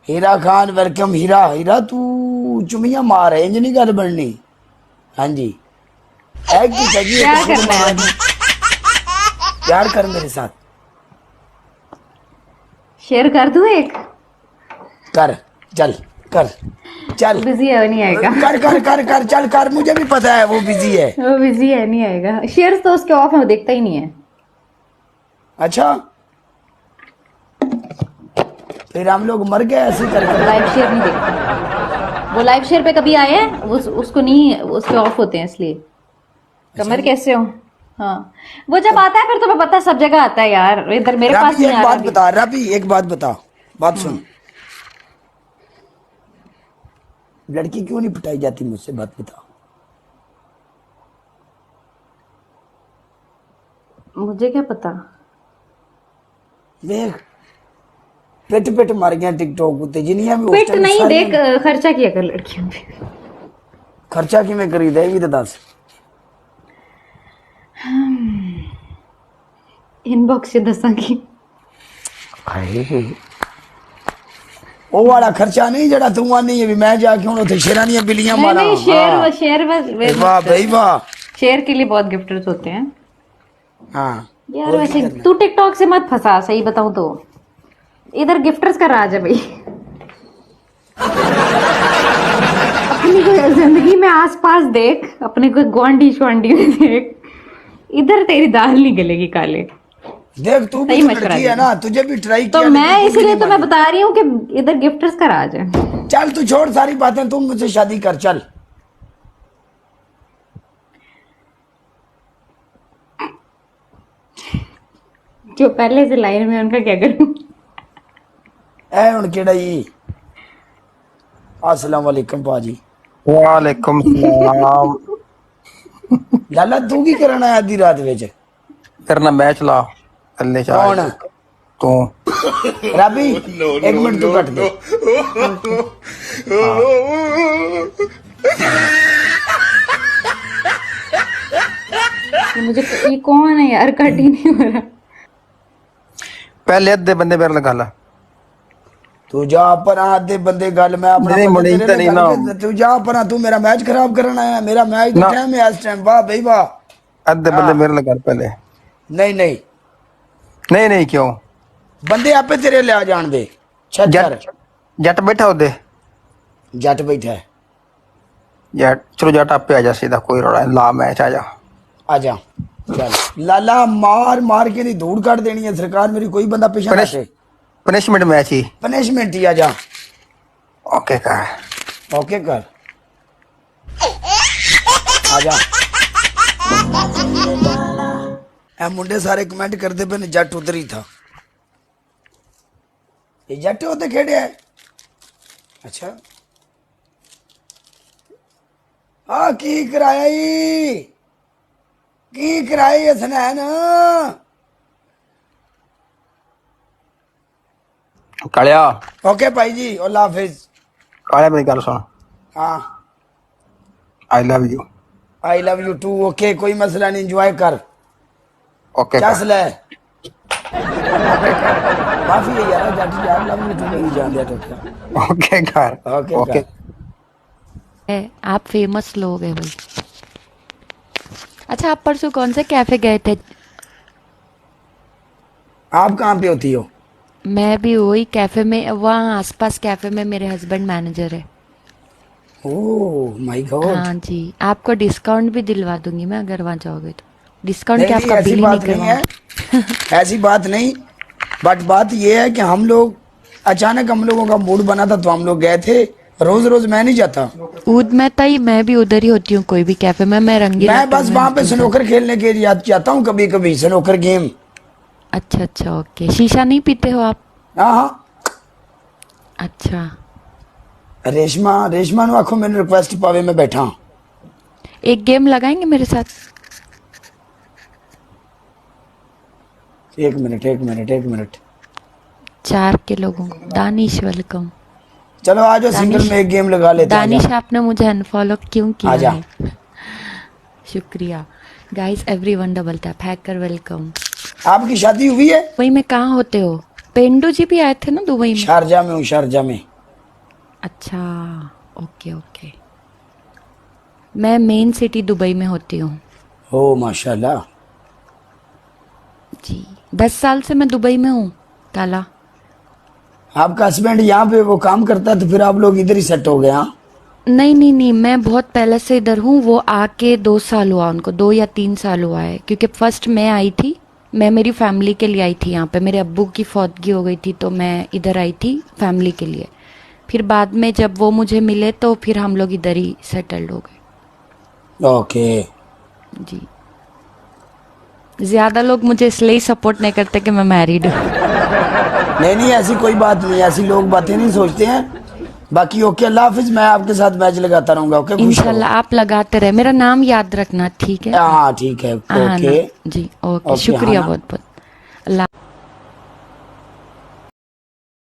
हीरा Khan welcome. हीरा हीरा तू चुमिया मार है, इंज नहीं गल बननी। हाँ जी एक की चाहिए क्या करना है आपने? प्यार कर मेरे साथ। शेयर कर दूं एक? कर चल कर चल बिजी है, नहीं आएगा। कर कर कर कर चल कर, मुझे भी पता है वो बिजी है। वो बिजी है, नहीं आएगा। शेयर तो उसके ऑफ है, वो देखता ही नहीं है। अच्छा फिर हम लोग मर गए ऐसे करके। लाइव शेयर नहीं देखता वो। लाइव शेयर पे कभी आए हैं उसको नहीं, उसके ऑफ होते हैं इसलिए। कमर कैसे हो? हाँ वो जब आता है फिर तुम्हें पता है, सब जगह आता है यार, इधर मेरे पास राबी नहीं एक आ रहा बात बता, राबी एक बात बता, बात सुन। लड़की क्यों नहीं पिटाई जाती मुझसे, बात बता। मुझे क्या पता। देख पिट पिट मर गया टिकटॉक उत्ते जिनिया भी पिट नहीं, देख खर्चा किया कर लड़कियों पे। खर्चा किवें करीदा ये भी तो दस। इनबॉक्स से दसांगी। ਉਹ ਵਾਲਾ ਖਰਚਾ ਨਹੀਂ ਜਿਹੜਾ ਤੂੰ ਆਨੀ ਹੈ ਵੀ ਮੈਂ ਜਾ ਕੇ ਹੁਣ ਉੱਥੇ ਸ਼ੇਰਾਂ ਦੀਆਂ ਬਿੱਲੀਆਂ नहीं ਮਾਰਾਂ। नहीं, शेयर वाह भाई वाह। शेयर के लिए बहुत गिफ्टर्स होते हैं हाँ यार। वैसे तू टिकटॉक से मत फंसा, सही बताऊं तो इधर गिफ्टर्स का राज है भाई। अपनी कोई जिंदगी में आसपास देख, अपने कोई ग्वांडी श्वांडी में देख, इधर तेरी दाल नहीं गलेगी काले। देख तू भी सही तो मशवरा लड़की है ना, तुझे भी ट्राई तो किया। मैं इसीलिए तो मैं बता रही हूँ कि इधर गिफ्टर्स का राज है। चल तू छोड़ सारी बातें, तुम मुझसे शादी कर चल। जो पहले से लाइन में उनका क्या करूं? ए हुन केड़ा जी। अस्सलाम वालेकुम पाजी। वालेकुम सलाम। लाला तू की करना है आधी रात विच? करना मैच ला अल्ले कौन तू? राबी एक मिनट तू कट दे। मुझे ये कौन है यार, कट ही नहीं हो रहा। पहले अद्धे बंदे मेरे लगा ला। तू जा पर आधे बंदे गल मैं अपना नहीं, बंदे मुड़े तेरे इतना लिए नहीं गल ना। के- तू जा पर तू मेरा मैच खराब करना है। मेरा मैच ना। टाइम है इस टाइम। वाह भाई वाह। अद्धे बंदे मेरे लगा पहले। नहीं नहीं नहीं नहीं क्यों? बंदे आपे तेरे ले आ जान दे। छत कर। जट जट बैठा होते। जट बैठा है। जट चलो जट आपे आ जा सीधा, कोई रोड़ा नहीं, ला मैच आ जा। आजा चल। लाला मार मार के नहीं धूड़ काट देनी है सरकार मेरी, कोई बंदा पीछे ना हटे। पनिशमेंट मैच ही। पनिशमेंट ही आजा। ओके कर। ओके कर आजा। ए मुंडे सारे कमेंट करते पे जट उधर ही था। ये जट होते खेड़े है। अच्छा हाँ की कराया ही, की कराई हसनैन? कालिया ओके भाई जी अल्लाह हाफिज। कालिया मेरी गल सुन, हाँ I love you. I love you too. Okay कोई मसला नहीं, एंजॉय कर। ओके चस ले काफी है यार। जट यार लव यू टू नहीं जान दिया टोटका। ओके कर। ओके ओके आप फेमस लोग हैं भाई। अच्छा आप परसों कौन से कैफे गए थे? आप कहाँ पे होती हो? मैं भी वही कैफे में, वहाँ आसपास कैफे में मेरे हस्बैंड मैनेजर है। Oh my God. हाँ जी, आपको डिस्काउंट भी दिलवा दूंगी मैं अगर वहाँ जाओगे तो। डिस्काउंट नहीं क्या, नहीं आपका ऐसी बिल बात नहीं नहीं है। करवाऊंगी। ऐसी बात नहीं, बट बात ये है कि हम लोग अचानक हम लोगों का मूड बना था तो हम लोग गए थे। रोज रोज मैं नहीं जाता। उद में ताई मैं भी उधर ही होती हूँ कोई भी कैफे में, मैं रंगीला मैं बस वहाँ पे स्नोकर खेलने के लिए जाता हूँ कभी कभी, स्नोकर गेम। अच्छा अच्छा ओके। शीशा नहीं पीते हो आप? हाँ हाँ। अच्छा रेशमा रेशमा नु आखो मैंने रिक्वेस्ट पावे मैं बैठा। एक गेम लगाएंगे मेरे साथ? एक मिनट एक मिनट एक मिनट। 4 के लोगों को। दानिश वेलकम। चलो आ जाओ, सिंगल में एक गेम लगा लेते हैं। दानिश आपने मुझे अनफॉलो क्यों किया आजा। है? शुक्रिया guys. Everyone double tap hacker welcome. आपकी शादी हुई है? दुबई में कहाँ होते हो? पेंडू जी भी आए थे ना दुबई में। शारजा में हूँ, शारजा में। अच्छा, ओके ओके। मैं मेन सिटी दुबई में होती हूँ ओ माशाल्लाह। जी। 10 साल से मैं दुबई में हूँ ताला। आपका हस्बैंड यहाँ पे वो काम करता है तो फिर आप लोग इधर ही सेट हो गए? हाँ। नहीं नहीं नहीं, मैं बहुत पहले से इधर हूँ। वो आके 2 साल हुआ उनको, 2 या 3 साल हुआ है, क्योंकि फर्स्ट मैं आई थी। मैं मेरी फैमिली के लिए आई थी यहाँ पे। मेरे अब्बू की फौतगी हो गई थी तो मैं इधर आई थी फैमिली के लिए। फिर बाद में जब वो मुझे मिले तो फिर हम लोग इधर ही सेटल्ड हो गए। ओके। जी। ज्यादा लोग मुझे इसलिए ही सपोर्ट नहीं करते कि मैं मैरिड हूँ। नहीं नहीं, ऐसी कोई बात नहीं, ऐसी लोग बातें नहीं सोचते हैं। बाकी ओके, अल्लाह हाफिज। मैं आपके साथ मैच लगाता रहूंगा। ओके, खुश रहो। इंशाल्लाह आप लगाते रहे। मेरा नाम याद रखना, ठीक है? हाँ ठीक है। हाँ ना ओके जी, ओके, ओके, शुक्रिया हाँ ना। बहुत बहुत। अल्लाह।